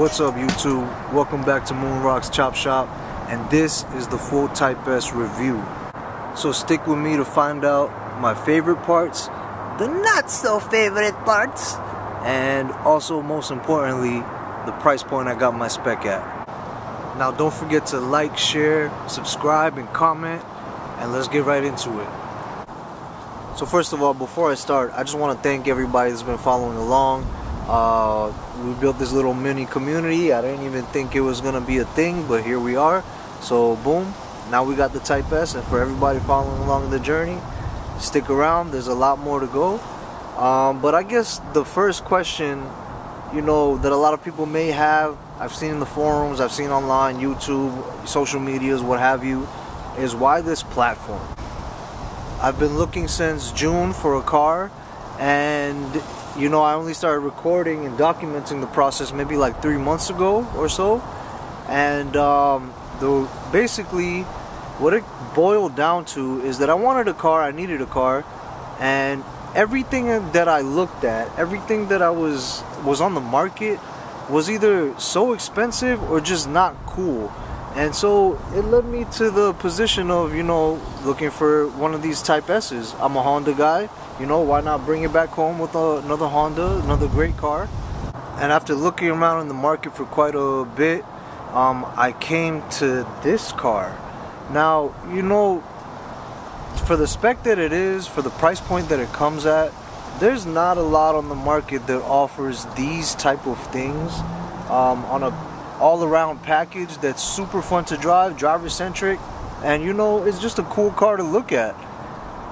What's up, YouTube? Welcome back to Moon Rock's Chop Shop, and this is the full Type S review. So stick with me to find out my favorite parts, the not so favorite parts, and also most importantly, the price point I got my spec at. Now don't forget to like, share, subscribe, and comment, and let's get right into it. So first of all, before I start, I just want to thank everybody that's been following along. We built this little mini community. I didn't even think it was gonna be a thing, but here we are. So boom, now we got the Type S, and for everybody following along the journey, stick around, there's a lot more to go. But I guess the first question, you know, that a lot of people may have, I've seen in the forums, I've seen online, YouTube, social medias, what have you, is why this platform? I've been looking since June for a car, and you know, I only started recording and documenting the process maybe like 3 months ago or so. And basically what it boiled down to is that I wanted a car, I needed a car, and everything that I looked at, everything that I was on the market was either so expensive or just not cool. And so it led me to the position of, you know, looking for one of these Type S's. I'm a Honda guy, you know, why not bring it back home with another Honda, another great car? And after looking around in the market for quite a bit, I came to this car. Now, you know, for the spec that it is, for the price point that it comes at, there's not a lot on the market that offers these type of things on a all-around package that's super fun to drive, driver-centric, and you know, it's just a cool car to look at.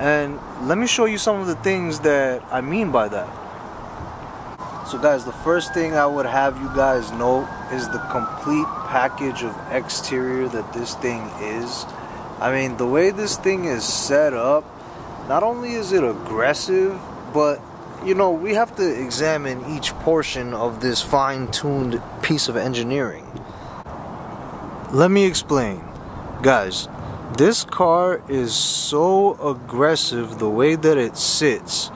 And let me show you some of the things that I mean by that. So guys, the first thing I would have you guys note is the complete package of exterior that this thing is. I mean, the way this thing is set up, not only is it aggressive, but you know, we have to examine each portion of this fine-tuned piece of engineering. Let me explain. Guys, this car is so aggressive the way that it sits.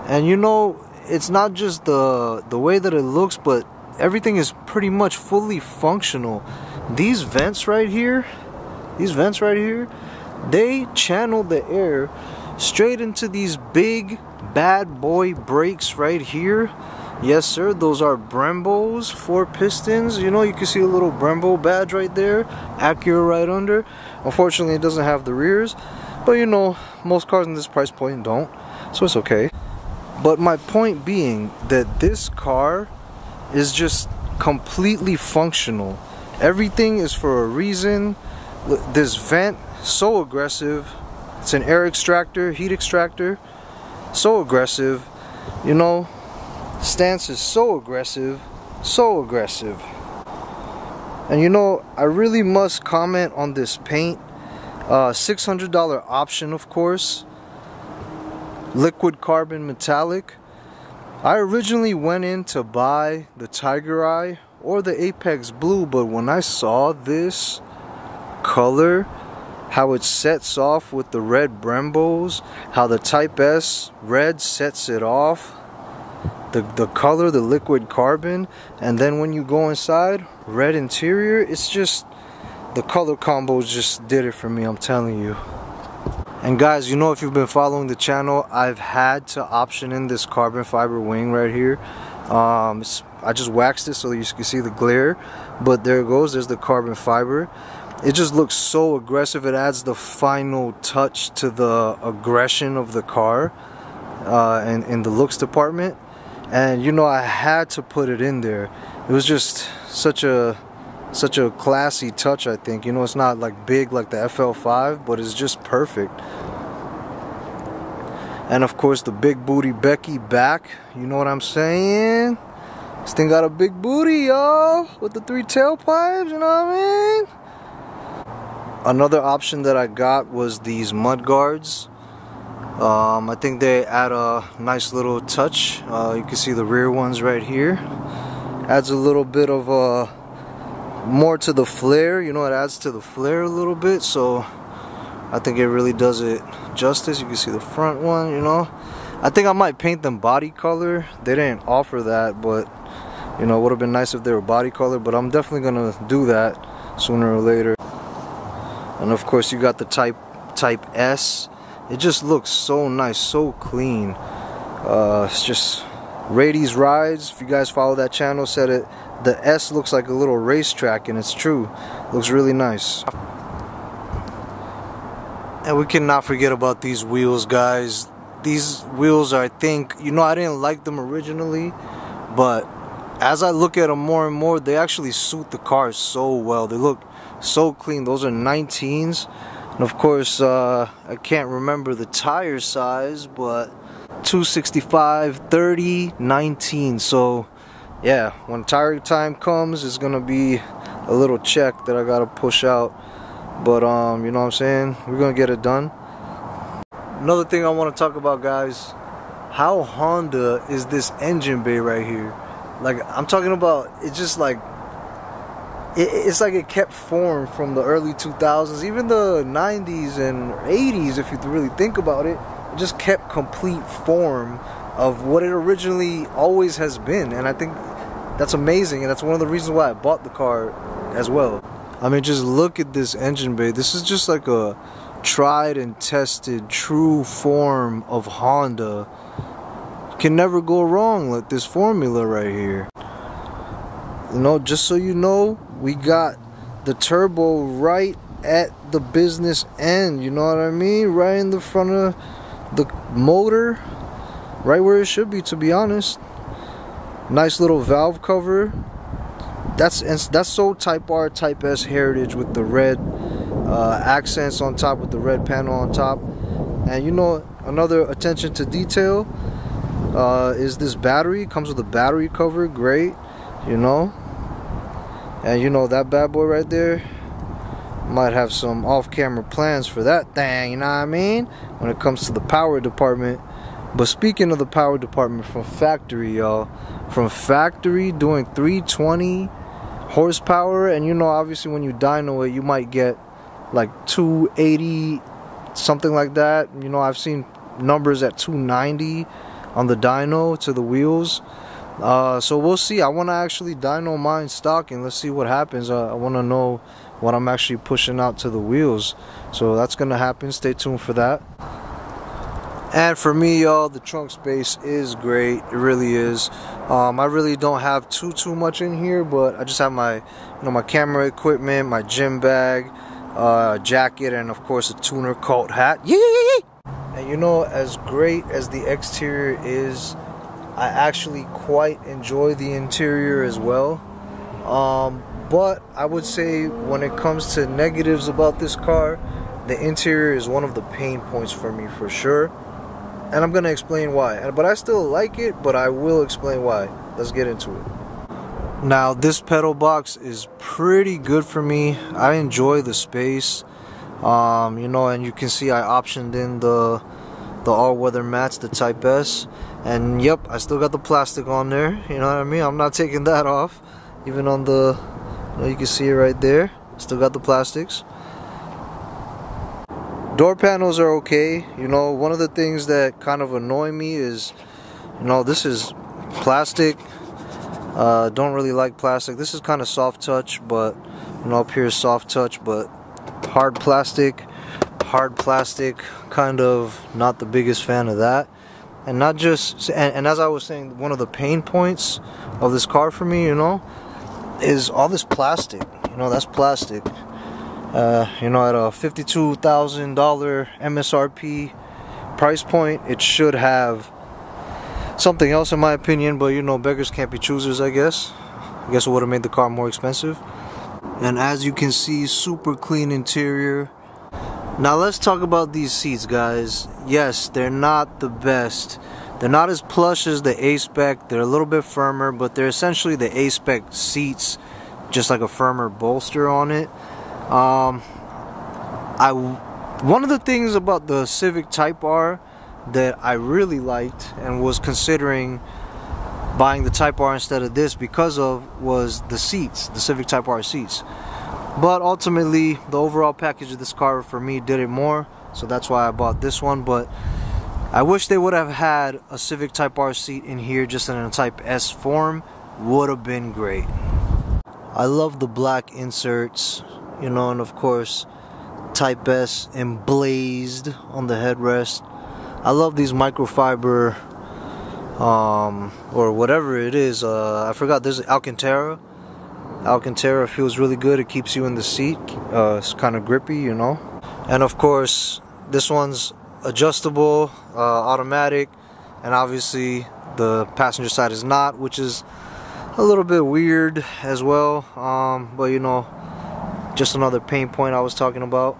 And you know, it's not just the way that it looks, but everything is pretty much fully functional. These vents right here, they channel the air straight into these big bad boy brakes right here. Yes sir, those are Brembos, 4 pistons. You know, you can see a little Brembo badge right there, Acura right under. Unfortunately it doesn't have the rears, but you know, most cars in this price point don't, so it's okay. But my point being that this car is just completely functional. Everything is for a reason. This vent, so aggressive. It's an air extractor, heat extractor, so aggressive. You know, stance is so aggressive, so aggressive. And you know, I really must comment on this paint. $600 option, of course. Liquid carbon metallic. I originally went in to buy the Tiger Eye or the Apex Blue, but when I saw this color, how it sets off with the red Brembos, how the Type S red sets it off, the color, the liquid carbon, and then when you go inside, red interior, it's just, the color combos just did it for me, I'm telling you. And guys, you know, if you've been following the channel, I've had to option in this carbon fiber wing right here. I just waxed it so that you can see the glare, but there it goes, there's the carbon fiber. It just looks so aggressive. It adds the final touch to the aggression of the car in the looks department. And you know, I had to put it in there. It was just such a classy touch, I think. You know, it's not like big like the FL5, but it's just perfect. And of course the big booty Becky back. You know what I'm saying? This thing got a big booty, y'all, with the 3 tailpipes, you know what I mean? Another option that I got was these mud guards. I think they add a nice little touch. You can see the rear ones right here. Adds a little bit of more to the flare. You know, it adds to the flare a little bit. So I think it really does it justice. You can see the front one, you know. I think I might paint them body color. They didn't offer that, but You know, it would have been nice if they were body color, but I'm definitely gonna do that sooner or later. And of course you got the Type S. It just looks so nice, so clean. It's just Rady's Rides, if you guys follow that channel, said it. The S looks like a little racetrack, and it's true. It looks really nice. And we cannot forget about these wheels, guys. These wheels are, I think, you know, I didn't like them originally, but as I look at them more and more, they actually suit the car so well. They look so clean. Those are 19s. And of course, I can't remember the tire size, but 265, 30, 19. So yeah, when tire time comes, it's gonna be a little check that I gotta push out. But you know what I'm saying, we're gonna get it done. Another thing I want to talk about, guys, how Honda is this engine bay right here. Like, I'm talking about, it's just like it's like it kept form from the early 2000s, even the 90s and 80s. If you really think about it, it just kept complete form of what it originally always has been. And I think that's amazing, and that's one of the reasons why I bought the car as well. I mean, just look at this engine bay. This is just like a tried and tested true form of Honda. Can never go wrong with this formula right here. You know, just so you know, we got the turbo right at the business end, you know what I mean? Right in the front of the motor, right where it should be, to be honest. Nice little valve cover. That's so Type R, Type S heritage with the red accents on top, with the red panel on top. And you know, another attention to detail is this battery. Comes with a battery cover, great, you know. And you know, that bad boy right there, might have some off-camera plans for that thing, you know what I mean, when it comes to the power department. But speaking of the power department, from factory, y'all, from factory, doing 320 horsepower, and you know, obviously when you dyno it, you might get like 280, something like that. You know, I've seen numbers at 290 on the dyno to the wheels. So we'll see. I want to actually dyno mine stock, and let's see what happens. I want to know what I'm actually pushing out to the wheels. So that's gonna happen. Stay tuned for that. And for me, y'all, the trunk space is great. It really is. I really don't have too much in here, but I just have my, you know, my camera equipment, my gym bag, jacket, and of course a tuner cult hat. Yee! And you know, as great as the exterior is, I actually quite enjoy the interior as well. But I would say when it comes to negatives about this car, the interior is one of the pain points for me for sure. And I'm going to explain why. But I still like it, but I will explain why. Let's get into it. Now, this pedal box is pretty good for me. I enjoy the space. You know, and you can see I optioned in the all-weather mats, the Type S. And yep, I still got the plastic on there. You know what I mean? I'm not taking that off. Even on the, you know, you can see it right there. Still got the plastics. Door panels are okay. You know, one of the things that kind of annoy me is, you know, this is plastic. Don't really like plastic. This is kind of soft touch, but you know, up here is soft touch, but hard plastic, kind of not the biggest fan of that. And not just, and as I was saying, one of the pain points of this car for me, you know, is all this plastic. You know, that's plastic. You know, at a $52,000 MSRP price point, it should have something else in my opinion, but you know, beggars can't be choosers, I guess. I guess it would have made the car more expensive. And as you can see, super clean interior. Now let's talk about these seats, guys. Yes, they're not the best. They're not as plush as the A-Spec. They're a little bit firmer, but they're essentially the A-Spec seats, just like a firmer bolster on it. One of the things about the Civic Type R that I really liked and was considering buying the Type R instead of this because of was the seats, the Civic Type R seats. But ultimately, the overall package of this car for me did it more, so that's why I bought this one. But I wish they would have had a Civic Type R seat in here just in a Type S form, would have been great. I love the black inserts, you know, and of course Type S emblazed on the headrest. I love these microfiber or whatever it is. I forgot, there's Alcantara. Alcantara feels really good. It keeps you in the seat. It's kind of grippy, you know. And of course this one's adjustable, automatic, and obviously the passenger side is not, which is a little bit weird as well, but you know, just another pain point I was talking about.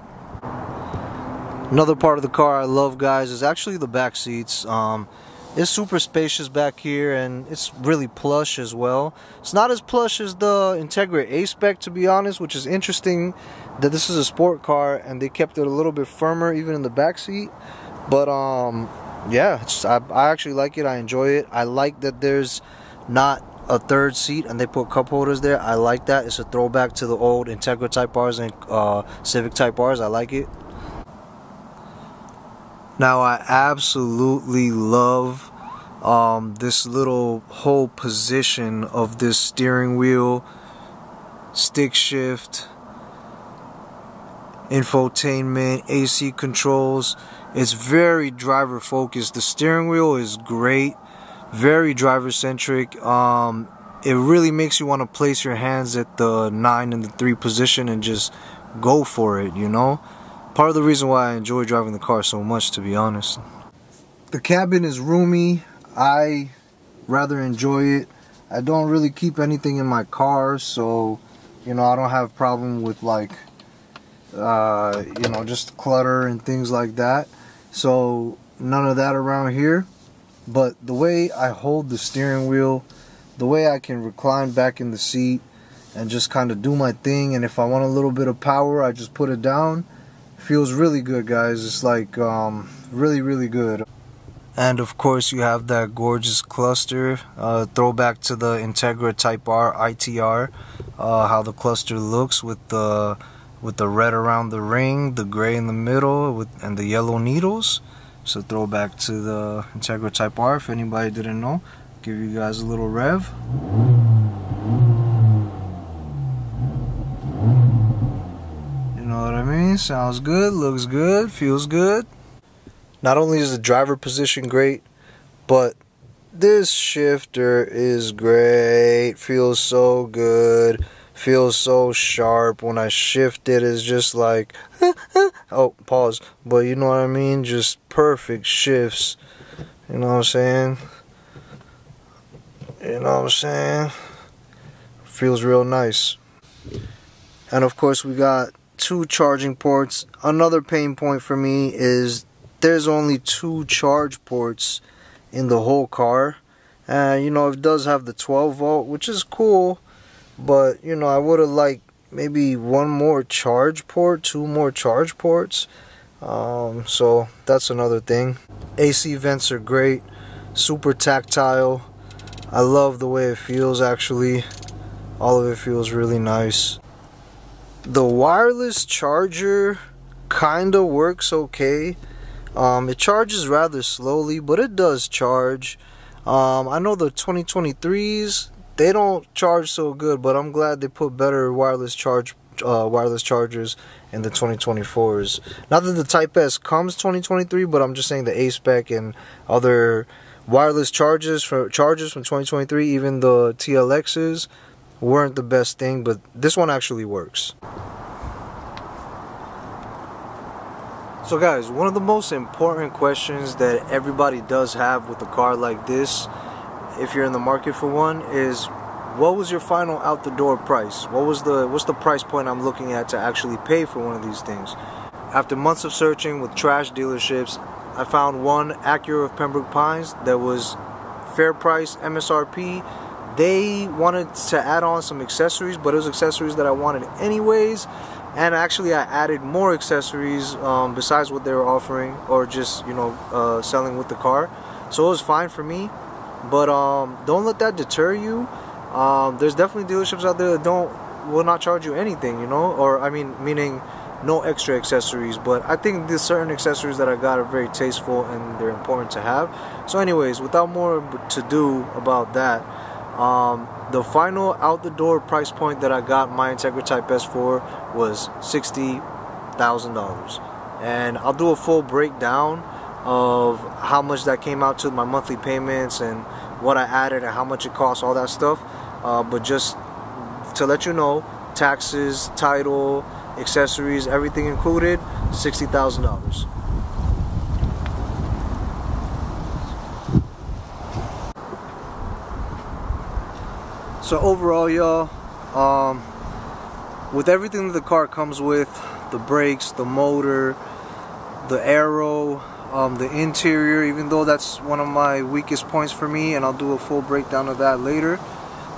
Another part of the car I love, guys, is actually the back seats. It's super spacious back here, and it's really plush as well. It's not as plush as the Integra A-Spec, to be honest, which is interesting that this is a sport car and they kept it a little bit firmer even in the back seat. But yeah, I actually like it. I enjoy it. I like that there's not a third seat and they put cup holders there. I like that. It's a throwback to the old Integra Type R's and Civic Type R's. I like it. Now I absolutely love this little whole position of this steering wheel, stick shift, infotainment, AC controls. It's very driver focused. The steering wheel is great, very driver centric. It really makes you want to place your hands at the 9 and the 3 position and just go for it, you know. Part of the reason why I enjoy driving the car so much, to be honest. The cabin is roomy. I rather enjoy it. I don't really keep anything in my car, so you know, I don't have a problem with like you know, just clutter and things like that. So none of that around here. But the way I hold the steering wheel, the way I can recline back in the seat and just kind of do my thing, and if I want a little bit of power, I just put it down. Feels really good, guys. It's like really good. And of course you have that gorgeous cluster, throwback to the Integra Type R ITR, how the cluster looks with the red around the ring, the gray in the middle, and the yellow needles. So throwback to the Integra Type R, if anybody didn't know. Give you guys a little rev. You know what I mean? Sounds good, looks good, feels good. Not only is the driver position great, but this shifter is great. Feels so good. Feels so sharp. When I shift it, it's just like oh, pause. But you know what I mean? Just perfect shifts. You know what I'm saying? You know what I'm saying? Feels real nice. And of course we got 2 charging ports. Another pain point for me is there's only 2 charge ports in the whole car. And you know, it does have the 12 volt, which is cool, but you know, I would have liked maybe 1 more charge port, 2 more charge ports. So that's another thing. AC vents are great, super tactile. I love the way it feels. Actually, all of it feels really nice. The wireless charger kinda works okay. It charges rather slowly, but it does charge. I know the 2023s, they don't charge so good, but I'm glad they put better wireless chargers in the 2024s. Not that the Type S comes 2023, but I'm just saying the A-Spec and other wireless chargers from 2023, even the TLXs, weren't the best thing, but this one actually works. So guys, one of the most important questions that everybody does have with a car like this, if you're in the market for one, is what was your final out the door price? What's the price point I'm looking at to actually pay for one of these things? After months of searching with trash dealerships, I found one, Acura of Pembroke Pines, that was fair price, MSRP. They wanted to add on some accessories, but it was accessories that I wanted anyways. And actually I added more accessories besides what they were offering, or just, you know, selling with the car. So it was fine for me. But don't let that deter you. There's definitely dealerships out there that will not charge you anything, you know, or I mean, meaning no extra accessories. But I think there's certain accessories that I got are very tasteful and they're important to have. So anyways, without more to do about that, The final out the door price point that I got my Integra Type S for was $60,000, and I'll do a full breakdown of how much that came out to, my monthly payments and what I added and how much it costs, all that stuff. But just to let you know, taxes, title, accessories, everything included, $60,000. So overall, y'all, with everything that the car comes with, the brakes, the motor, the aero, the interior, even though that's one of my weakest points for me, and I'll do a full breakdown of that later.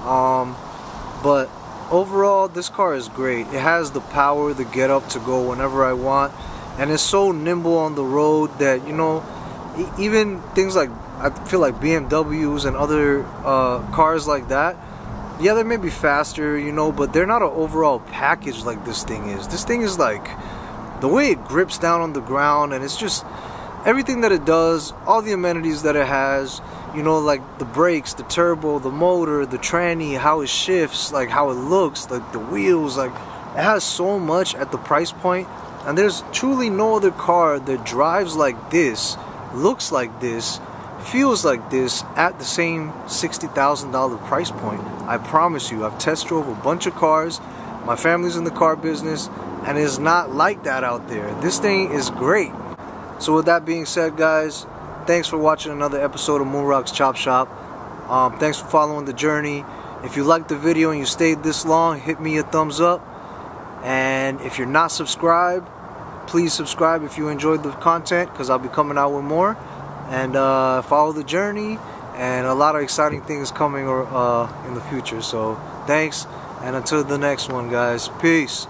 But overall, this car is great. It has the power, the get up to go whenever I want, and it's so nimble on the road that, you know, even things like, I feel like BMWs and other cars like that, yeah, they may be faster, you know, but they're not an overall package like this thing is. This thing is like, the way it grips down on the ground, and it's just everything that it does, all the amenities that it has, you know, like the brakes, the turbo, the motor, the tranny, how it shifts, like how it looks, like the wheels, like it has so much at the price point, and there's truly no other car that drives like this, looks like this, feels like this at the same $60,000 price point. I promise you, I've test drove a bunch of cars, my family's in the car business, and it's not like that out there. This thing is great. So with that being said, guys, thanks for watching another episode of Moonrock's Chop Shop. Thanks for following the journey. If you liked the video and you stayed this long, hit me a thumbs up. And if you're not subscribed, please subscribe if you enjoyed the content, because I'll be coming out with more. And follow the journey, and a lot of exciting things coming in the future. So thanks, and until the next one, guys, peace.